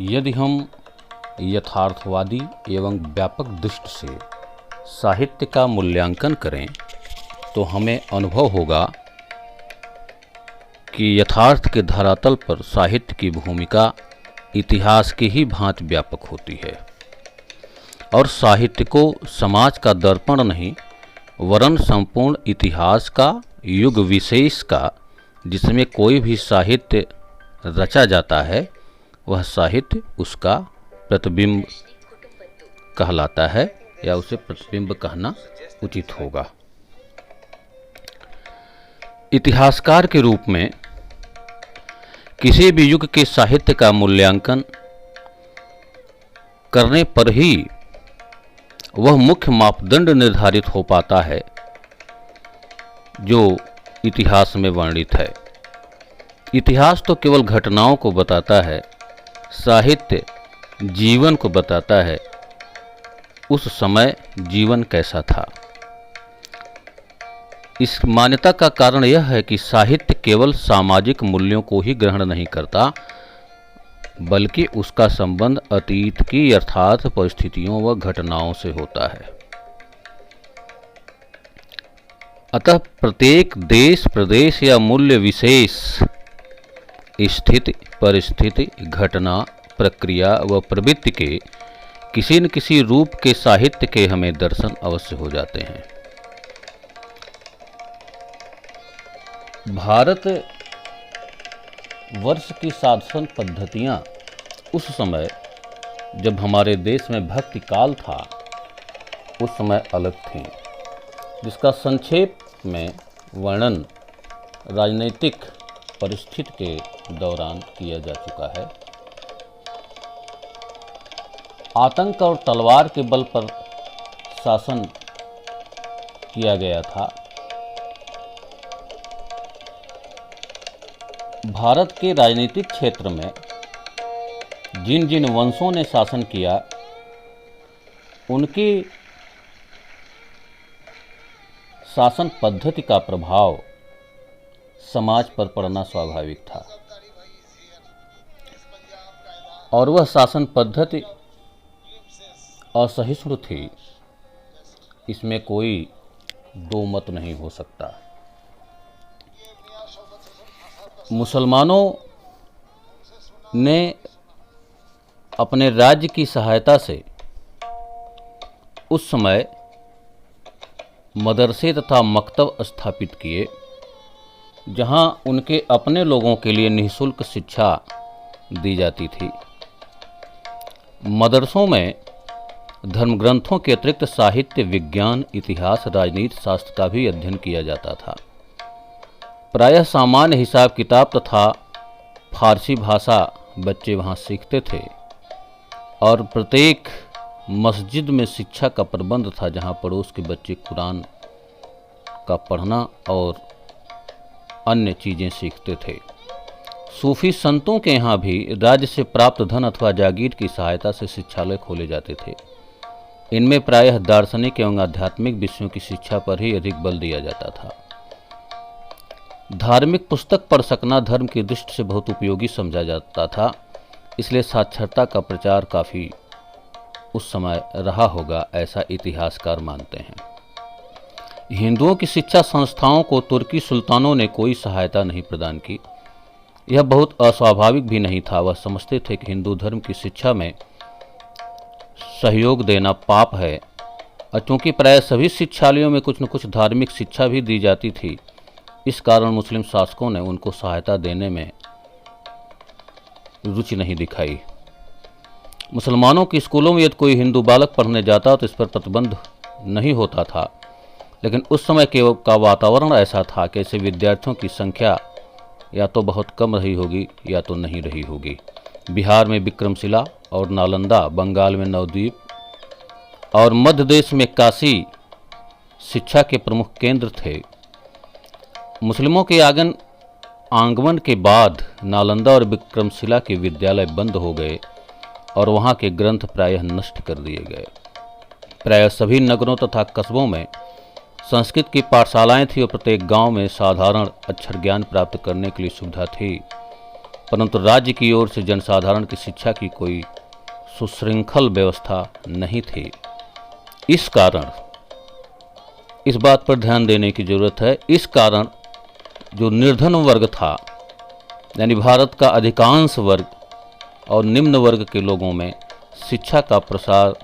यदि हम यथार्थवादी एवं व्यापक दृष्टि से साहित्य का मूल्यांकन करें तो हमें अनुभव होगा कि यथार्थ के धरातल पर साहित्य की भूमिका इतिहास की ही भांति व्यापक होती है और साहित्य को समाज का दर्पण नहीं वरन संपूर्ण इतिहास का युग विशेष का जिसमें कोई भी साहित्य रचा जाता है वह साहित्य उसका प्रतिबिंब कहलाता है या उसे प्रतिबिंब कहना उचित होगा। इतिहासकार के रूप में किसी भी युग के साहित्य का मूल्यांकन करने पर ही वह मुख्य मापदंड निर्धारित हो पाता है जो इतिहास में वर्णित है। इतिहास तो केवल घटनाओं को बताता है, साहित्य जीवन को बताता है, उस समय जीवन कैसा था। इस मान्यता का कारण यह है कि साहित्य केवल सामाजिक मूल्यों को ही ग्रहण नहीं करता बल्कि उसका संबंध अतीत की यथार्थ परिस्थितियों व घटनाओं से होता है। अतः प्रत्येक देश प्रदेश या मूल्य विशेष स्थिति परिस्थिति घटना प्रक्रिया व प्रवृत्ति के किसी न किसी रूप के साहित्य के हमें दर्शन अवश्य हो जाते हैं। भारत वर्ष की साधन पद्धतियाँ उस समय जब हमारे देश में भक्ति काल था उस समय अलग थीं, जिसका संक्षेप में वर्णन राजनीतिक परिस्थिति के दौरान किया जा चुका है। आतंक और तलवार के बल पर शासन किया गया था। भारत के राजनीतिक क्षेत्र में जिन जिन वंशों ने शासन किया उनकी शासन पद्धति का प्रभाव समाज पर पड़ना स्वाभाविक था और वह शासन पद्धति असहिष्णु थी, इसमें कोई दो मत नहीं हो सकता। मुसलमानों ने अपने राज्य की सहायता से उस समय मदरसे तथा मकतब स्थापित किए जहां उनके अपने लोगों के लिए निःशुल्क शिक्षा दी जाती थी। मदरसों में धर्मग्रंथों के अतिरिक्त साहित्य विज्ञान इतिहास राजनीति शास्त्र का भी अध्ययन किया जाता था। प्रायः सामान्य हिसाब किताब तथा फारसी भाषा बच्चे वहाँ सीखते थे और प्रत्येक मस्जिद में शिक्षा का प्रबंध था जहाँ पड़ोस के बच्चे कुरान का पढ़ना और अन्य चीज़ें सीखते थे। सूफी संतों के यहाँ भी राज्य से प्राप्त धन अथवा जागीर की सहायता से शिक्षालय खोले जाते थे। इनमें प्रायः दार्शनिक एवं आध्यात्मिक विषयों की शिक्षा पर ही अधिक बल दिया जाता था। धार्मिक पुस्तक पढ़ सकना धर्म की दृष्टि से बहुत उपयोगी समझा जाता था, इसलिए साक्षरता का प्रचार काफ़ी उस समय रहा होगा, ऐसा इतिहासकार मानते हैं। हिंदुओं की शिक्षा संस्थाओं को तुर्की सुल्तानों ने कोई सहायता नहीं प्रदान की। यह बहुत अस्वाभाविक भी नहीं था। वह समझते थे कि हिंदू धर्म की शिक्षा में सहयोग देना पाप है और चूँकि प्राय सभी शिक्षालयों में कुछ न कुछ धार्मिक शिक्षा भी दी जाती थी, इस कारण मुस्लिम शासकों ने उनको सहायता देने में रुचि नहीं दिखाई। मुसलमानों के स्कूलों में यदि कोई हिंदू बालक पढ़ने जाता तो इस पर प्रतिबंध नहीं होता था, लेकिन उस समय का वातावरण ऐसा था कि ऐसे विद्यार्थियों की संख्या या तो बहुत कम रही होगी या तो नहीं रही होगी। बिहार में विक्रमशिला और नालंदा, बंगाल में नवद्वीप और मध्य देश में काशी शिक्षा के प्रमुख केंद्र थे। मुस्लिमों के आगमन के बाद नालंदा और विक्रमशिला के विद्यालय बंद हो गए और वहाँ के ग्रंथ प्रायः नष्ट कर दिए गए। प्रायः सभी नगरों तथा कस्बों में संस्कृत की पाठशालाएं थी और प्रत्येक गांव में साधारण अक्षर ज्ञान प्राप्त करने के लिए सुविधा थी। परंतु राज्य की ओर से जनसाधारण की शिक्षा की कोई सुशृंखल व्यवस्था नहीं थी। इस कारण इस बात पर ध्यान देने की जरूरत है। इस कारण जो निर्धन वर्ग था, यानी भारत का अधिकांश वर्ग और निम्न वर्ग के लोगों में शिक्षा का प्रसार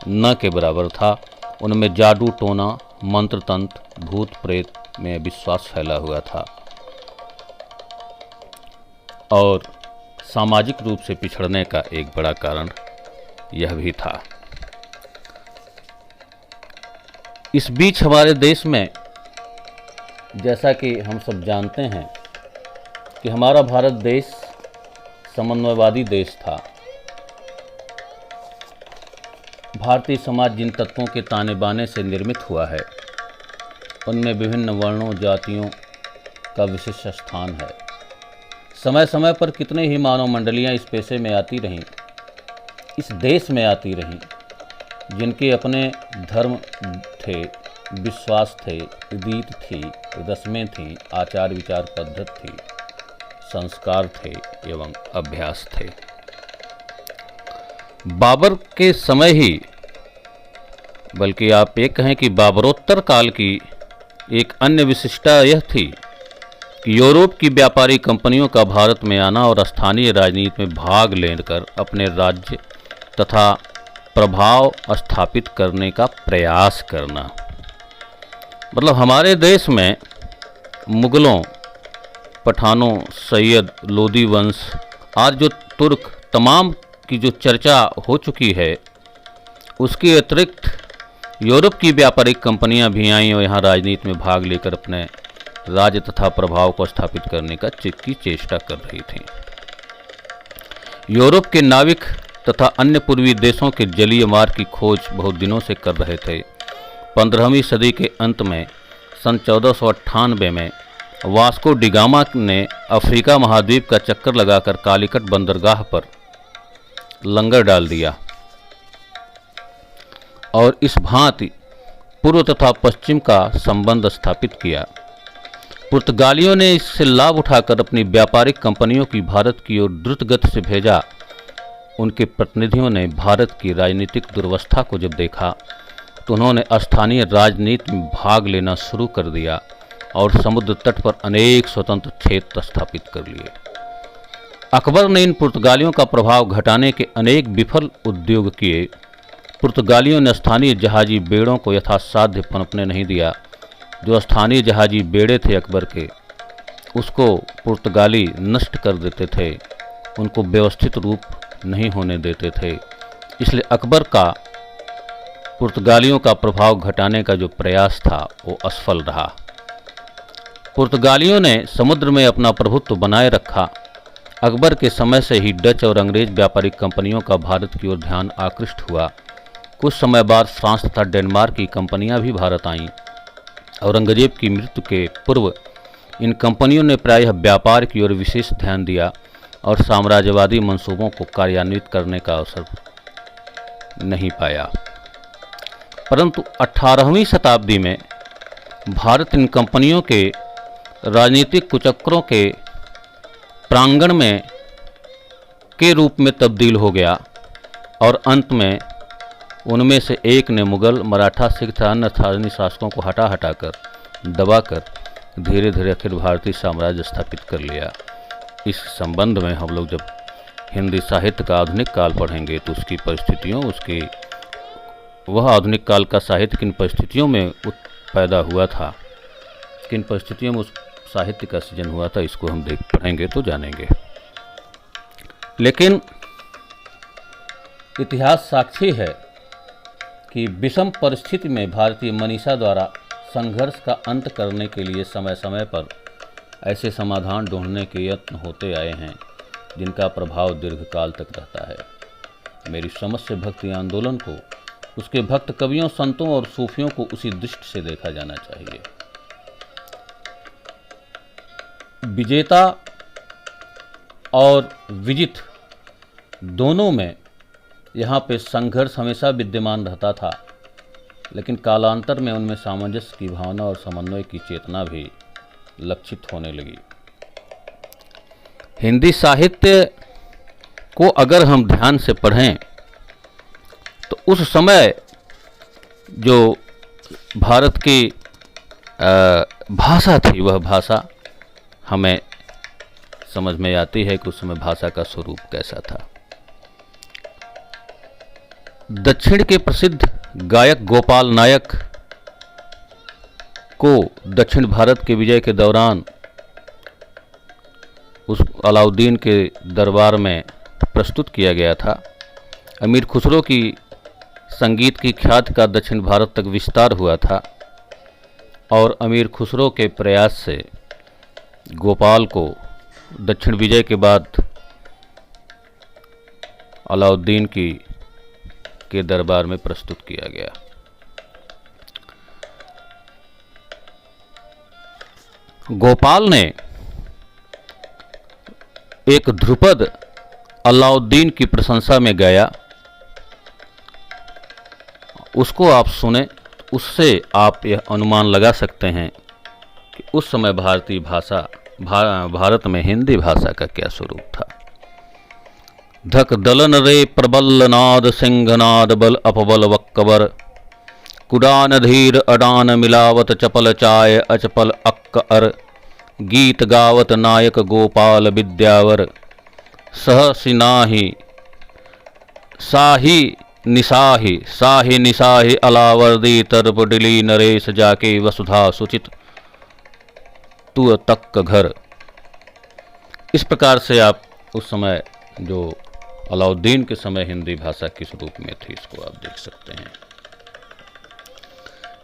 न के बराबर था। उनमें जादू टोना, मंत्र तंत्र, भूत प्रेत में विश्वास फैला हुआ था और सामाजिक रूप से पिछड़ने का एक बड़ा कारण यह भी था। इस बीच हमारे देश में, जैसा कि हम सब जानते हैं कि हमारा भारत देश समन्वयवादी देश था। भारतीय समाज जिन तत्वों के ताने बाने से निर्मित हुआ है, उनमें विभिन्न वर्णों जातियों का विशिष्ट स्थान है। समय समय पर कितने ही मानव मंडलियाँ इस पेशे में आती रहीं, इस देश में आती रहीं, जिनके अपने धर्म थे, विश्वास थे, रीत थी, रस्में थीं, आचार विचार पद्धत थी, संस्कार थे एवं अभ्यास थे। बाबर के समय ही, बल्कि आप ये कहें कि बाबरोत्तर काल की एक अन्य विशिष्टता यह थी कि यूरोप की व्यापारी कंपनियों का भारत में आना और स्थानीय राजनीति में भाग लेकर अपने राज्य तथा प्रभाव स्थापित करने का प्रयास करना। मतलब हमारे देश में मुगलों, पठानों, सैयद, लोदी वंश आज जो तुर्क तमाम की जो चर्चा हो चुकी है, उसके अतिरिक्त यूरोप की व्यापारिक कंपनियां भी आईं और यहाँ राजनीति में भाग लेकर अपने राज्य तथा प्रभाव को स्थापित करने की चेष्टा कर रही थी। यूरोप के नाविक तथा अन्य पूर्वी देशों के जलीय मार्ग की खोज बहुत दिनों से कर रहे थे। 15वीं सदी के अंत में सन 1498 में वास्को डी गामा ने अफ्रीका महाद्वीप का चक्कर लगाकर कालीकट बंदरगाह पर लंगर डाल दिया और इस भांति पूर्व तथा पश्चिम का संबंध स्थापित किया। पुर्तगालियों ने इससे लाभ उठाकर अपनी व्यापारिक कंपनियों की भारत की ओर द्रुत गति से भेजा। उनके प्रतिनिधियों ने भारत की राजनीतिक दुर्वस्था को जब देखा तो उन्होंने स्थानीय राजनीति में भाग लेना शुरू कर दिया और समुद्र तट पर अनेक स्वतंत्र क्षेत्र स्थापित कर लिए। अकबर ने इन पुर्तगालियों का प्रभाव घटाने के अनेक विफल उद्योग किए। पुर्तगालियों ने स्थानीय जहाजी बेड़ों को यथासाध्य पनपने नहीं दिया। जो स्थानीय जहाजी बेड़े थे अकबर के, उसको पुर्तगाली नष्ट कर देते थे, उनको व्यवस्थित रूप नहीं होने देते थे। इसलिए अकबर का पुर्तगालियों का प्रभाव घटाने का जो प्रयास था वो असफल रहा। पुर्तगालियों ने समुद्र में अपना प्रभुत्व बनाए रखा। अकबर के समय से ही डच और अंग्रेज व्यापारिक कंपनियों का भारत की ओर ध्यान आकृष्ट हुआ। कुछ समय बाद फ्रांस तथा डेनमार्क की कंपनियां भी भारत आईं। औरंगजेब की मृत्यु के पूर्व इन कंपनियों ने प्रायः व्यापार की ओर विशेष ध्यान दिया और साम्राज्यवादी मंसूबों को कार्यान्वित करने का अवसर नहीं पाया। परंतु 18वीं शताब्दी में भारत इन कंपनियों के राजनीतिक कुचक्रों के प्रांगण में के रूप में तब्दील हो गया और अंत में उनमें से एक ने मुगल, मराठा, सिख तथा अन्य स्थानीय शासकों को हटाकर दबाकर धीरे धीरे अखिल भारतीय साम्राज्य स्थापित कर लिया। इस संबंध में हम लोग जब हिंदी साहित्य का आधुनिक काल पढ़ेंगे तो उसकी परिस्थितियों, उसकी वह आधुनिक काल का साहित्य किन परिस्थितियों में पैदा हुआ था, किन परिस्थितियों में उस साहित्य का सृजन हुआ था, इसको हम पढ़ेंगे तो जानेंगे। लेकिन इतिहास साक्षी है कि विषम परिस्थिति में भारतीय मनीषा द्वारा संघर्ष का अंत करने के लिए समय समय पर ऐसे समाधान ढूंढने के यत्न होते आए हैं जिनका प्रभाव दीर्घकाल तक रहता है। मेरी समझ से भक्ति आंदोलन को, उसके भक्त कवियों, संतों और सूफियों को उसी दृष्टि से देखा जाना चाहिए। विजेता और विजित दोनों में यहाँ पे संघर्ष हमेशा विद्यमान रहता था, लेकिन कालांतर में उनमें सामंजस्य की भावना और समन्वय की चेतना भी लक्षित होने लगी। हिंदी साहित्य को अगर हम ध्यान से पढ़ें तो उस समय जो भारत की भाषा थी, वह भाषा हमें समझ में आती है कि उस समय भाषा का स्वरूप कैसा था। दक्षिण के प्रसिद्ध गायक गोपाल नायक को दक्षिण भारत के विजय के दौरान उस अलाउद्दीन के दरबार में प्रस्तुत किया गया था। अमीर खुसरो की संगीत की ख्याति का दक्षिण भारत तक विस्तार हुआ था और अमीर खुसरो के प्रयास से गोपाल को दक्षिण विजय के बाद अलाउद्दीन के दरबार में प्रस्तुत किया गया। गोपाल ने एक ध्रुपद अलाउद्दीन की प्रशंसा में गाया, उसको आप सुने, उससे आप यह अनुमान लगा सकते हैं कि उस समय भारतीय भाषा भारत में हिंदी भाषा का क्या स्वरूप था। धक दलन रे प्रबल नाद सिंहनाद बल अपबल वक्कबर, कुडान धीर अडान मिलावत चपल चाय अचपल अक्कर, गीत गावत नायक गोपाल विद्यावर, सह सिनाही साही निसाही साही निसाही अलावर्दी तरप डिली नरेश जाके वसुधा सुचित तू तक घर। इस प्रकार से आप उस समय जो अलाउद्दीन के समय हिंदी भाषा किस रूप में थी, इसको आप देख सकते हैं।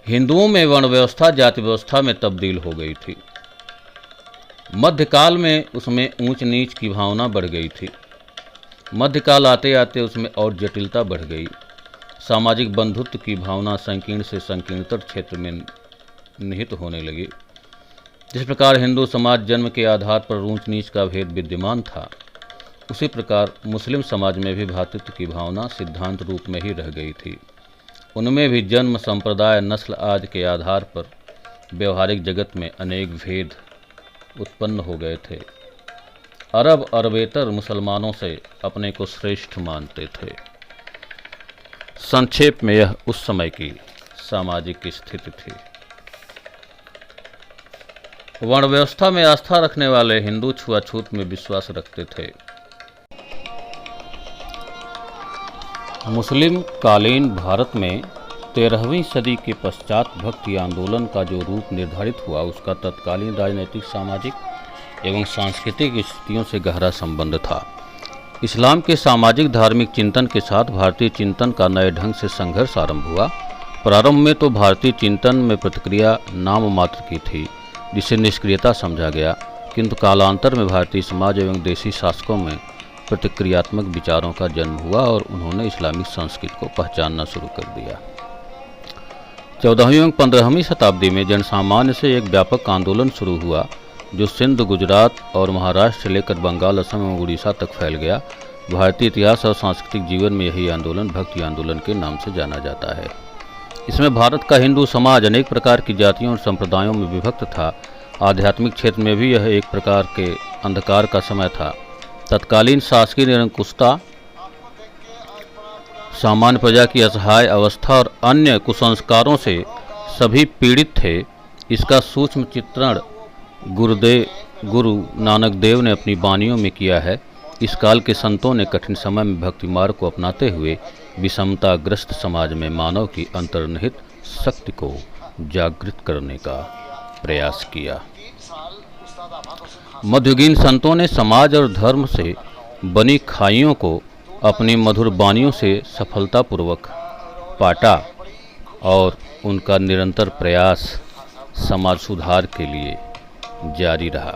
हिंदुओं में वर्ण व्यवस्था जाति व्यवस्था में तब्दील हो गई थी। मध्यकाल में उसमें ऊंच नीच की भावना बढ़ गई थी। मध्यकाल आते आते उसमें और जटिलता बढ़ गई। सामाजिक बंधुत्व की भावना संकीर्ण से संकीर्णतर क्षेत्र में निहित होने लगी। जिस प्रकार हिंदू समाज जन्म के आधार पर ऊंच नीच का भेद विद्यमान था, उसी प्रकार मुस्लिम समाज में भी भ्रातृत्व की भावना सिद्धांत रूप में ही रह गई थी। उनमें भी जन्म, संप्रदाय, नस्ल आदि के आधार पर व्यवहारिक जगत में अनेक भेद उत्पन्न हो गए थे। अरब अरबेतर मुसलमानों से अपने को श्रेष्ठ मानते थे। संक्षेप में यह उस समय की सामाजिक स्थिति थी। वर्ण व्यवस्था में आस्था रखने वाले हिंदू छुआछूत में विश्वास रखते थे। मुस्लिम कालीन भारत में 13वीं सदी के पश्चात भक्ति आंदोलन का जो रूप निर्धारित हुआ, उसका तत्कालीन राजनीतिक, सामाजिक एवं सांस्कृतिक स्थितियों से गहरा संबंध था। इस्लाम के सामाजिक धार्मिक चिंतन के साथ भारतीय चिंतन का नए ढंग से संघर्ष आरंभ हुआ। प्रारंभ में तो भारतीय चिंतन में प्रतिक्रिया नाम मात्र की थी, जिसे निष्क्रियता समझा गया, किंतु कालांतर में भारतीय समाज एवं देशी शासकों में प्रतिक्रियात्मक विचारों का जन्म हुआ और उन्होंने इस्लामिक संस्कृति को पहचानना शुरू कर दिया। 14वीं एवं 15वीं शताब्दी में जनसामान्य से एक व्यापक आंदोलन शुरू हुआ, जो सिंध, गुजरात और महाराष्ट्र से लेकर बंगाल, असम एवं उड़ीसा तक फैल गया। भारतीय इतिहास और सांस्कृतिक जीवन में यही आंदोलन भक्ति आंदोलन के नाम से जाना जाता है। इसमें भारत का हिंदू समाज अनेक प्रकार की जातियों और संप्रदायों में विभक्त था। आध्यात्मिक क्षेत्र में भी यह एक प्रकार के अंधकार का समय था। तत्कालीन शासकीय निरंकुशता, सामान्य प्रजा की असहाय अवस्था और अन्य कुसंस्कारों से सभी पीड़ित थे। इसका सूक्ष्म चित्रण गुरु नानक देव ने अपनी वाणियों में किया है। इस काल के संतों ने कठिन समय में भक्ति मार्ग को अपनाते हुए विषमताग्रस्त समाज में मानव की अंतर्निहित शक्ति को जागृत करने का प्रयास किया। मध्ययुगीन संतों ने समाज और धर्म से बनी खाइयों को अपनी मधुर वाणियों से सफलतापूर्वक पाटा और उनका निरंतर प्रयास समाज सुधार के लिए जारी रहा।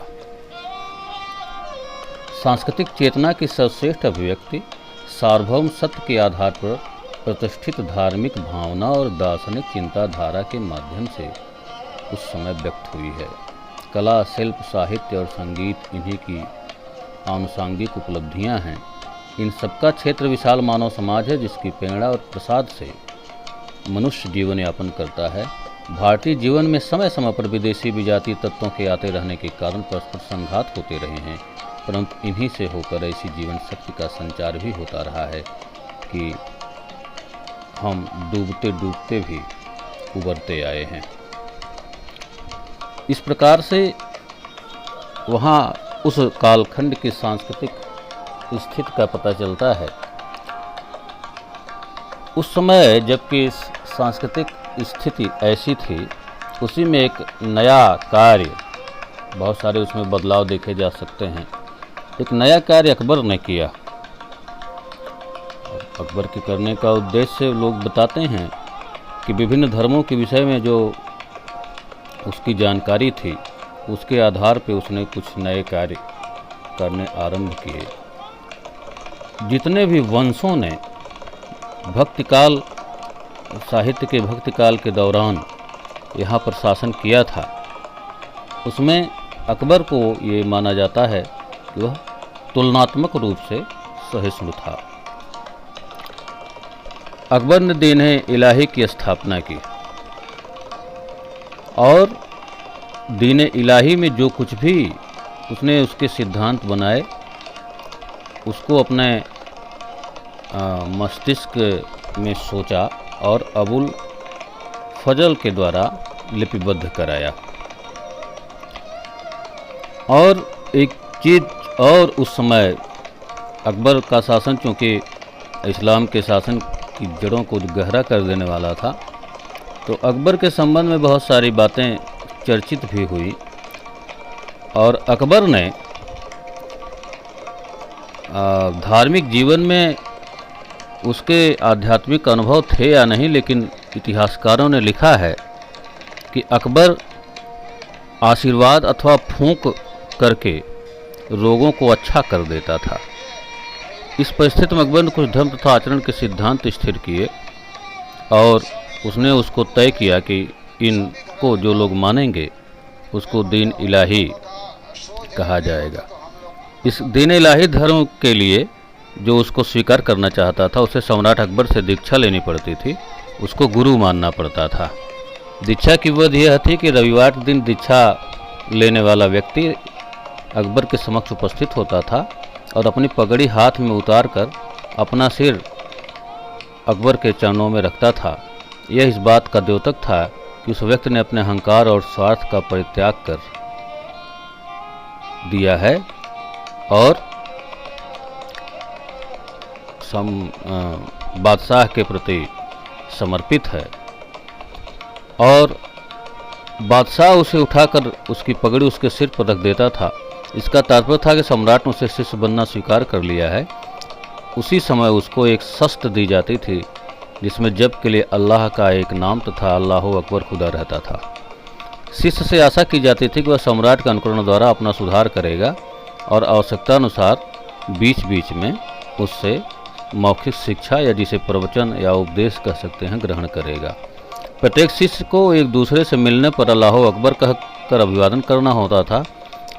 सांस्कृतिक चेतना की सर्वश्रेष्ठ अभिव्यक्ति सार्वभौम सत्य के आधार पर प्रतिष्ठित धार्मिक भावना और दार्शनिक चिंताधारा के माध्यम से उस समय व्यक्त हुई है। कला, शिल्प, साहित्य और संगीत इन्हीं की आनुषंगिक उपलब्धियां हैं। इन सबका क्षेत्र विशाल मानव समाज है, जिसकी प्रेरणा और प्रसाद से मनुष्य जीवन यापन करता है। भारतीय जीवन में समय समय पर विदेशी विजातीय तत्वों के आते रहने के कारण परस्पर संघात होते रहे हैं। परंतु इन्हीं से होकर ऐसी जीवन शक्ति का संचार भी होता रहा है कि हम डूबते डूबते भी उबरते आए हैं। इस प्रकार से वहाँ उस कालखंड की सांस्कृतिक स्थिति का पता चलता है। उस समय जबकि सांस्कृतिक स्थिति ऐसी थी, उसी में एक नया कार्य, बहुत सारे उसमें बदलाव देखे जा सकते हैं, एक नया कार्य अकबर ने किया। अकबर के करने का उद्देश्य लोग बताते हैं कि विभिन्न धर्मों के विषय में जो उसकी जानकारी थी, उसके आधार पर उसने कुछ नए कार्य करने आरंभ किए। जितने भी वंशों ने भक्तिकाल, साहित्य के भक्तिकाल के दौरान यहाँ पर शासन किया था, उसमें अकबर को ये माना जाता है कि वह तुलनात्मक रूप से सहिष्णु था। अकबर ने दीन इलाही की स्थापना की और दीन इलाही में जो कुछ भी उसने उसके सिद्धांत बनाए, उसको अपने मस्तिष्क में सोचा और अबुल फजल के द्वारा लिपिबद्ध कराया। और एक चीज़ और, उस समय अकबर का शासन चूँकि इस्लाम के शासन की जड़ों को गहरा कर देने वाला था, तो अकबर के संबंध में बहुत सारी बातें चर्चित भी हुई। और अकबर ने धार्मिक जीवन में उसके आध्यात्मिक अनुभव थे या नहीं, लेकिन इतिहासकारों ने लिखा है कि अकबर आशीर्वाद अथवा फूंक करके रोगों को अच्छा कर देता था। इस परिस्थिति में अकबर ने कुछ धर्म तथा आचरण के सिद्धांत स्थिर किए और उसने उसको तय किया कि इनको जो लोग मानेंगे उसको दीन इलाही कहा जाएगा। इस दीन इलाही धर्म के लिए जो उसको स्वीकार करना चाहता था, उसे सम्राट अकबर से दीक्षा लेनी पड़ती थी, उसको गुरु मानना पड़ता था। दीक्षा की विधि यह थी कि रविवार के दिन दीक्षा लेने वाला व्यक्ति अकबर के समक्ष उपस्थित होता था और अपनी पगड़ी हाथ में उतार कर अपना सिर अकबर के चरणों में रखता था। यह इस बात का द्योतक था कि उस व्यक्ति ने अपने अहंकार और स्वार्थ का परित्याग कर दिया है और बादशाह के प्रति समर्पित है। और बादशाह उसे उठाकर उसकी पगड़ी उसके सिर पर रख देता था। इसका तात्पर्य था कि सम्राट ने उसे शिष्य बनना स्वीकार कर लिया है। उसी समय उसको एक शस्त्र दी जाती थी जिसमें जप के लिए अल्लाह का एक नाम तथा अल्लाह अकबर खुदा रहता था। शिष्य से आशा की जाती थी कि वह सम्राट के अनुकरण द्वारा अपना सुधार करेगा और आवश्यकता अनुसार बीच बीच में उससे मौखिक शिक्षा या जिसे प्रवचन या उपदेश कह सकते हैं ग्रहण करेगा। प्रत्येक शिष्य को एक दूसरे से मिलने पर अल्लाह अकबर कहकर अभिवादन करना होता था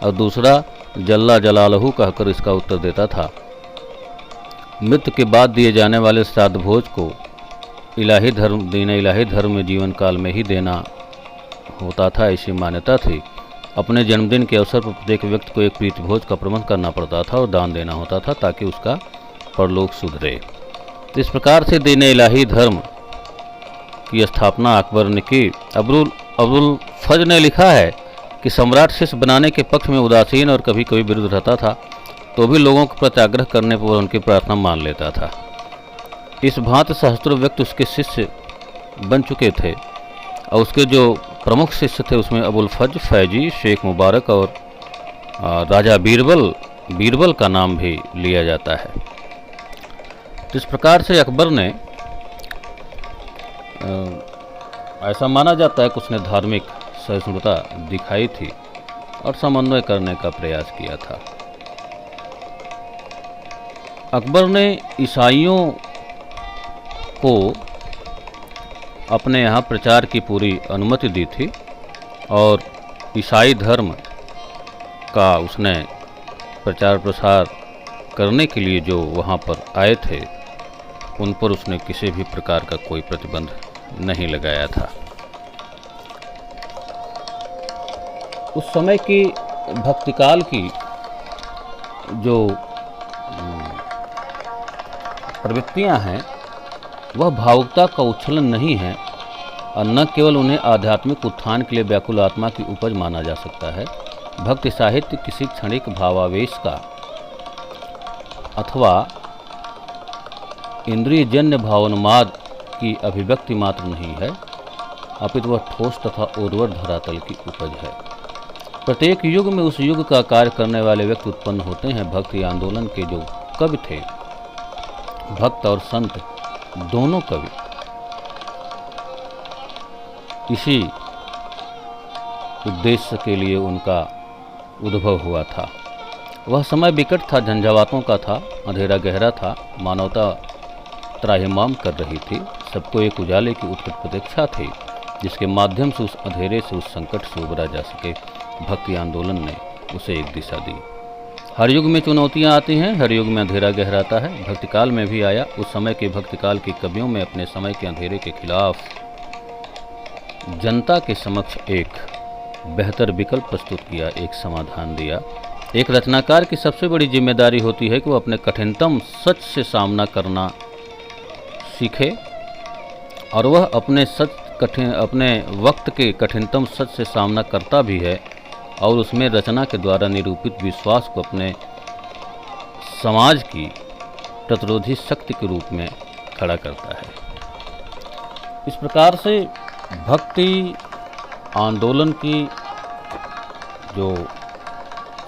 और दूसरा जल्ला जलालहू कहकर इसका उत्तर देता था। मृत्यु के बाद दिए जाने वाले श्राद्ध भोज को इलाही धर्म दीन इलाही धर्म में जीवन काल में ही देना होता था, ऐसी मान्यता थी। अपने जन्मदिन के अवसर पर प्रत्येक व्यक्ति को एक प्रीति भोज का प्रबंध करना पड़ता था और दान देना होता था ताकि उसका परलोक सुधरे। तो इस प्रकार से दीन इलाही धर्म की स्थापना अकबर ने की। अबुल फज ने लिखा है कि सम्राट शिष्य बनाने के पक्ष में उदासीन और कभी कभी विरुद्ध रहता था, तो भी लोगों के प्रति आग्रह करने पर उनकी प्रार्थना मान लेता था। इस भांति सहस्त्रों व्यक्ति उसके शिष्य बन चुके थे और उसके जो प्रमुख शिष्य थे उसमें अबुल फज, फैजी, शेख मुबारक और राजा बीरबल का नाम भी लिया जाता है। तो इस प्रकार से अकबर ने ऐसा माना जाता है कि उसने धार्मिक सहिष्णुता दिखाई थी और समन्वय करने का प्रयास किया था। अकबर ने ईसाइयों को अपने यहाँ प्रचार की पूरी अनुमति दी थी और ईसाई धर्म का उसने प्रचार प्रसार करने के लिए जो वहाँ पर आए थे उन पर उसने किसी भी प्रकार का कोई प्रतिबंध नहीं लगाया था। उस समय की भक्तिकाल की जो प्रवृत्तियां हैं वह भावुकता का उच्छलन नहीं है और न केवल उन्हें आध्यात्मिक उत्थान के लिए व्याकुल आत्मा की उपज माना जा सकता है। भक्ति साहित्य किसी क्षणिक भावावेश का अथवा इंद्रियजन्य भावोन्माद की अभिव्यक्ति मात्र नहीं है, अपितु वह ठोस तथा उर्वर धरातल की उपज है। प्रत्येक युग में उस युग का कार्य करने वाले व्यक्ति उत्पन्न होते हैं। भक्ति आंदोलन के जो कवि थे, भक्त और संत दोनों कवि, इसी उद्देश्य के लिए उनका उद्भव हुआ था। वह समय विकट था, झंझावातों का था, अंधेरा गहरा था, मानवता त्राहिमाम कर रही थी। सबको एक उजाले की उत्कट प्रतीक्षा थी जिसके माध्यम से उस अंधेरे से, उस संकट से उबरा जा सके। भक्ति आंदोलन ने उसे एक दिशा दी। हर युग में चुनौतियां आती हैं, हर युग में अंधेरा गहराता है। भक्तिकाल में भी आया। उस समय के भक्तिकाल के कवियों में अपने समय के अंधेरे के खिलाफ जनता के समक्ष एक बेहतर विकल्प प्रस्तुत किया, एक समाधान दिया। एक रचनाकार की सबसे बड़ी जिम्मेदारी होती है कि वो अपने कठिनतम सच से सामना करना सीखे और वह अपने वक्त के कठिनतम सच से सामना करता भी है और उसमें रचना के द्वारा निरूपित विश्वास को अपने समाज की प्रतिरोधी शक्ति के रूप में खड़ा करता है। इस प्रकार से भक्ति आंदोलन की जो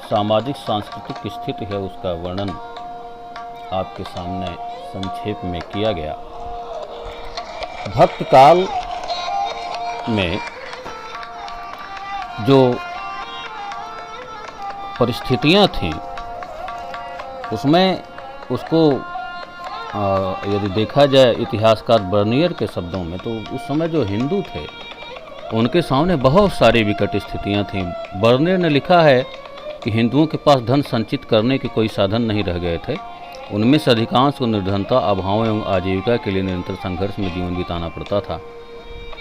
सामाजिक सांस्कृतिक स्थिति है उसका वर्णन आपके सामने संक्षेप में किया गया। भक्त काल में जो परिस्थितियां थीं उसमें उसको यदि देखा जाए इतिहासकार बर्नियर के शब्दों में, तो उस समय जो हिंदू थे उनके सामने बहुत सारी विकट स्थितियां थीं। बर्नियर ने लिखा है कि हिंदुओं के पास धन संचित करने के कोई साधन नहीं रह गए थे। उनमें से अधिकांश को निर्धनता, अभाव एवं आजीविका के लिए निरंतर संघर्ष में जीवन बिताना पड़ता था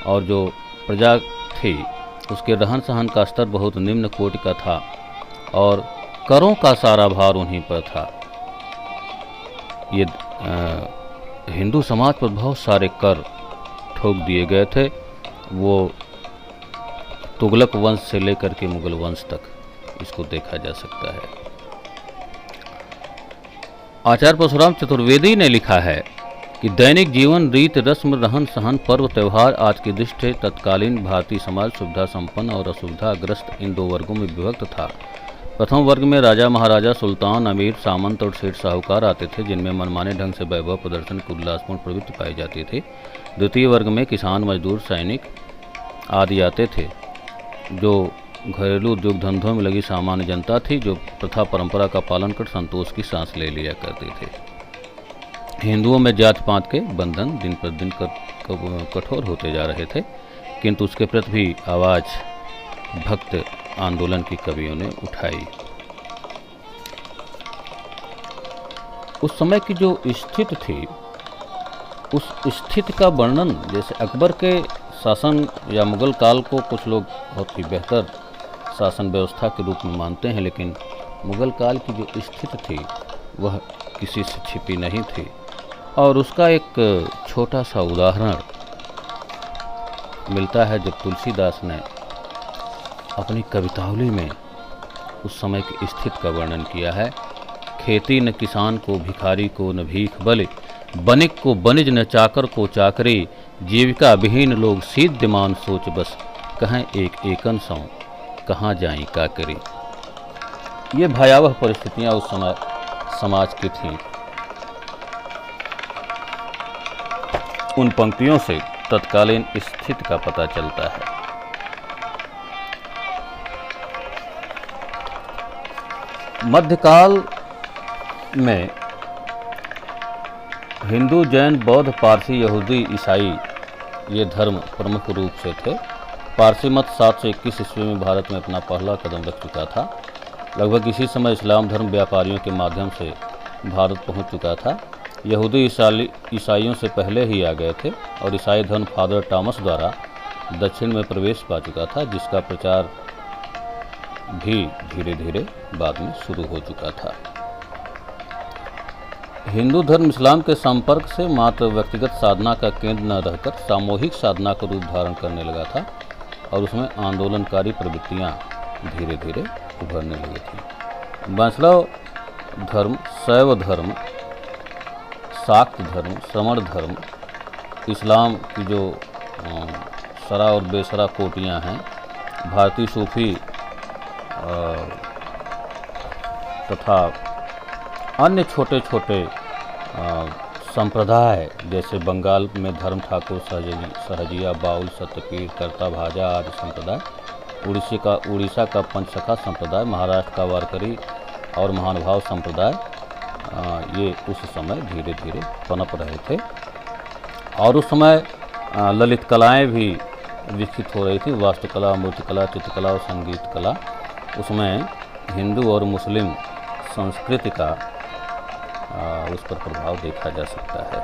और जो प्रजा थी उसके रहन सहन का स्तर बहुत निम्न कोटि का था और करों का सारा भार उन्हीं पर था। ये हिंदू समाज पर बहुत सारे कर ठोक दिए गए थे। वो तुगलक वंश से लेकर के मुगल वंश तक इसको देखा जा सकता है। आचार्य परशुराम चतुर्वेदी ने लिखा है कि दैनिक जीवन, रीत रस्म, रहन सहन, पर्व त्यौहार आज की दृष्टि से तत्कालीन भारतीय समाज सुविधा संपन्न और असुविधाग्रस्त इन दो वर्गों में विभक्त था। प्रथम वर्ग में राजा महाराजा, सुल्तान, अमीर, सामंत और सेठ साहूकार आते थे जिनमें मनमाने ढंग से वैभव प्रदर्शन की उल्लासपूर्ण प्रवृत्ति पाई जाती थी। द्वितीय वर्ग में किसान, मजदूर, सैनिक आदि आते थे जो घरेलू उद्योग धंधों में लगी सामान्य जनता थी, जो प्रथा परंपरा का पालन कर संतोष की सांस ले लिया करती थी। हिंदुओं में जात पात के बंधन दिन प्रतिदिन कठोर होते जा रहे थे, किंतु उसके प्रति भी आवाज़ भक्त आंदोलन की कवियों ने उठाई। उस समय की जो स्थिति थी उस स्थिति का वर्णन, जैसे अकबर के शासन या मुगल काल को कुछ लोग बहुत ही बेहतर शासन व्यवस्था के रूप में मानते हैं, लेकिन मुगल काल की जो स्थिति थी वह किसी से छिपी नहीं थी। और उसका एक छोटा सा उदाहरण मिलता है जब तुलसीदास ने अपनी कवितावली में उस समय की स्थिति का वर्णन किया है। खेती न किसान को, भिखारी को न भीख बलि, बनिक को बनिज न चाकर को चाकरी, जीविका विहीन लोग सीध्यमान सोच बस, कहें एक एकन सौ कहाँ जाई का करी। ये भयावह परिस्थितियां उस समय समाज की थीं। उन पंक्तियों से तत्कालीन स्थिति का पता चलता है। मध्यकाल में हिंदू, जैन, बौद्ध, पारसी, यहूदी, ईसाई ये धर्म प्रमुख रूप से थे। पारसी मत 721 ईस्वी में भारत में अपना पहला कदम रख चुका था। लगभग इसी समय इस्लाम धर्म व्यापारियों के माध्यम से भारत पहुंच चुका था। यहूदी ईसाइयों से पहले ही आ गए थे और ईसाई धर्म फादर टॉमस द्वारा दक्षिण में प्रवेश पा चुका था, जिसका प्रचार भी धीरे धीरे बाद में शुरू हो चुका था। हिंदू धर्म इस्लाम के संपर्क से मात्र व्यक्तिगत साधना का केंद्र न रहकर सामूहिक साधना का रूप धारण करने लगा था और उसमें आंदोलनकारी प्रवृत्तियां धीरे धीरे उभरने लगी थी। वैष्णव धर्म, शैव धर्म, शाक्त धर्म, श्रमण धर्म, इस्लाम की जो सरा और बेसरा कोटियां हैं, भारतीय सूफी तथा अन्य छोटे छोटे संप्रदाय जैसे बंगाल में धर्म ठाकुर, सहजिया, बाउल, सत्यपीर, कर्ता भाजा आदि संप्रदाय, उड़ीसा का पंचसखा संप्रदाय, महाराष्ट्र का वारकरी और महानुभाव संप्रदाय, ये उस समय धीरे धीरे पनप रहे थे और उस समय ललित कलाएं भी विकसित हो रही थी। वास्तुकला, मूर्तिकला, चित्रकला और संगीत कला, उसमें हिंदू और मुस्लिम संस्कृति का उस पर प्रभाव देखा जा सकता है।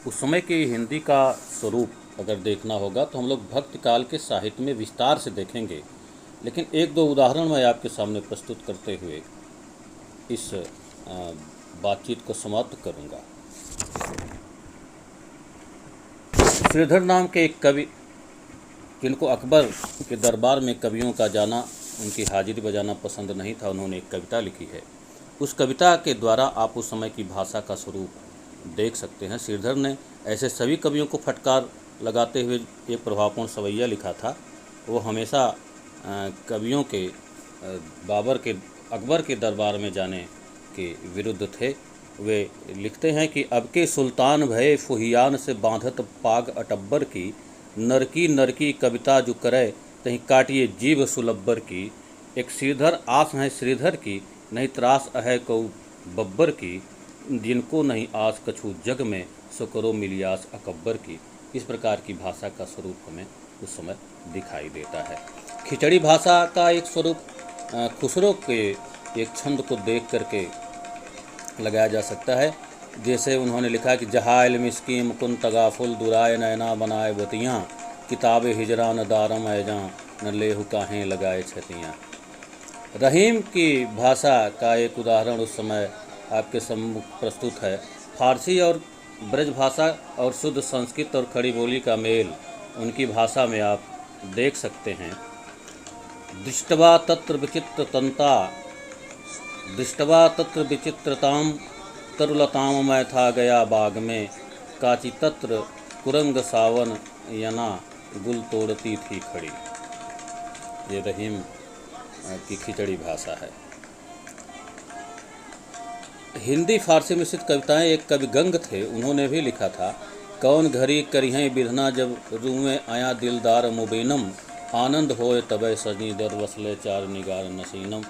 उस समय की हिंदी का स्वरूप अगर देखना होगा तो हम लोग भक्ति काल के साहित्य में विस्तार से देखेंगे, लेकिन एक दो उदाहरण मैं आपके सामने प्रस्तुत करते हुए इस बातचीत को समाप्त करूंगा। श्रीधर नाम के एक कवि, जिनको अकबर के दरबार में कवियों का जाना, उनकी हाजिरी बजाना पसंद नहीं था, उन्होंने एक कविता लिखी है। उस कविता के द्वारा आप उस समय की भाषा का स्वरूप देख सकते हैं। श्रीधर ने ऐसे सभी कवियों को फटकार लगाते हुए एक प्रभावपूर्ण सवैया लिखा था। वो हमेशा कवियों के अकबर के दरबार में जाने के विरुद्ध थे। वे लिखते हैं कि अब के सुल्तान भये फुहियान से बांधत पाग अटब्बर की, नरकी नरकी कविता जो करे तहीं काटिए जीव सुलब्बर की। एक श्रीधर आस है श्रीधर की, नहीं त्रास है को बब्बर की, जिनको नहीं आस कछु जग में, सो करो मिलियास अकब्बर की। इस प्रकार की भाषा का स्वरूप हमें उस समय दिखाई देता है। खिचड़ी भाषा का एक स्वरूप खुसरो के एक छंद को देख करके लगाया जा सकता है। जैसे उन्होंने लिखा कि जहाइल मिस्कीम कुन तगाफुल दुराए नैना बनाए बतियाँ, किताब हिजरा न दारम ऐजा न लेहु काहें लगाए छतियाँ। रहीम की भाषा का एक उदाहरण उस समय आपके सम्मुख प्रस्तुत है। फारसी और ब्रज भाषा और शुद्ध संस्कृत और खड़ी बोली का मेल उनकी भाषा में आप देख सकते हैं। दृष्टवा तत्र विचित्र तंता, दृष्टवा तत्र विचित्रताम, तरुलताम मैं था गया बाग में, काची तत्र कुरंग सावन यना, गुल तोड़ती थी खड़ी। ये रहीम की खिचड़ी भाषा है। हिंदी फारसी मिश्रित कविताएं एक कवि गंग थे, उन्होंने भी लिखा था, कौन घड़ी करिहें बिधना जब रूमें आया दिलदार मुबीनम, आनंद होए तबे सजनी दर वसले चार निगार नसीनम।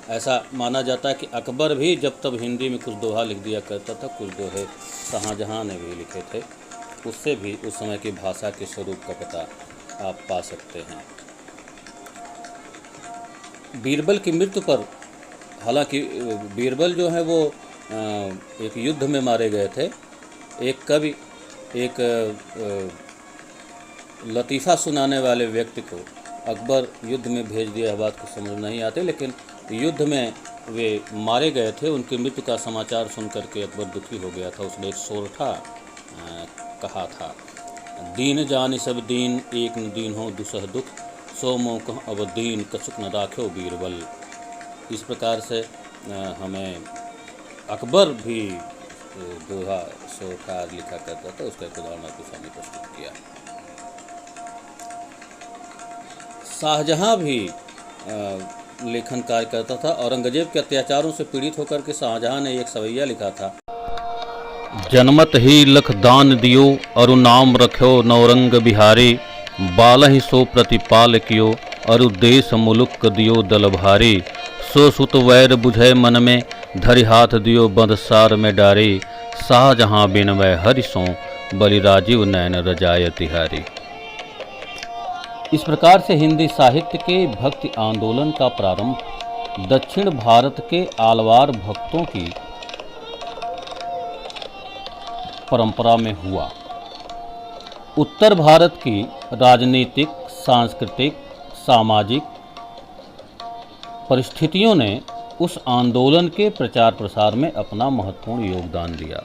ऐसा माना जाता है कि अकबर भी जब तब हिंदी में कुछ दोहा लिख दिया करता था, कुछ दोहे शाहजहां ने भी लिखे थे। उससे भी उस समय की भाषा के स्वरूप का पता आप पा सकते हैं। बीरबल की मृत्यु पर, हालांकि बीरबल जो है वो एक युद्ध में मारे गए थे। एक कवि एक लतीफ़ा सुनाने वाले व्यक्ति को अकबर युद्ध में भेज दिया, बात को समझ नहीं आते, लेकिन युद्ध में वे मारे गए थे। उनकी मृत्यु का समाचार सुन करके अकबर दुखी हो गया था। उसने एक सोरठा कहा था, दीन जान सब दीन एक न दीन हो दुसह दुख, सो मोह अब दीन कछुक न राख्यो बीरबल। इस प्रकार से हमें अकबर भी दोहा सोरठा लिखा करता था, उसका एक उदाहरण आपके सामने प्रस्तुत किया। शाहजहां भी लेखन कार्य करता था। औरंगजेब के अत्याचारों से पीड़ित होकर के शाहजहां ने एक सवैया लिखा था, जनमत ही लख दान दियो अरु नाम रख्यो नौरंग बिहारी, बालहि सो प्रतिपाल कियो अरु देश मुलुक दियो दल भारी, सो सुत वैर बुझे मन में धरि हाथ दियो बंदसार में डारी, शाहजहां बिनवै हरिसों बलि राजीव नैन रजाय तिहारी। इस प्रकार से हिंदी साहित्य के भक्ति आंदोलन का प्रारंभ दक्षिण भारत के आलवार भक्तों की परंपरा में हुआ। उत्तर भारत की राजनीतिक, सांस्कृतिक, सामाजिक परिस्थितियों ने उस आंदोलन के प्रचार प्रसार में अपना महत्वपूर्ण योगदान दिया।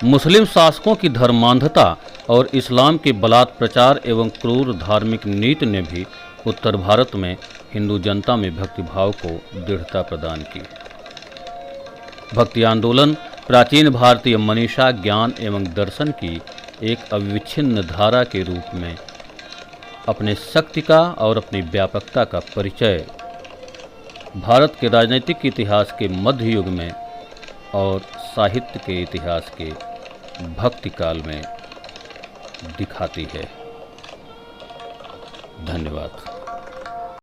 मुस्लिम शासकों की धर्मांधता और इस्लाम के बलात् प्रचार एवं क्रूर धार्मिक नीति ने भी उत्तर भारत में हिंदू जनता में भक्तिभाव को दृढ़ता प्रदान की। भक्ति आंदोलन प्राचीन भारतीय मनीषा, ज्ञान एवं दर्शन की एक अविच्छिन्न धारा के रूप में अपने शक्ति का और अपनी व्यापकता का परिचय भारत के राजनीतिक इतिहास के मध्य युग में और साहित्य के इतिहास के भक्ति काल में दिखाती है। धन्यवाद।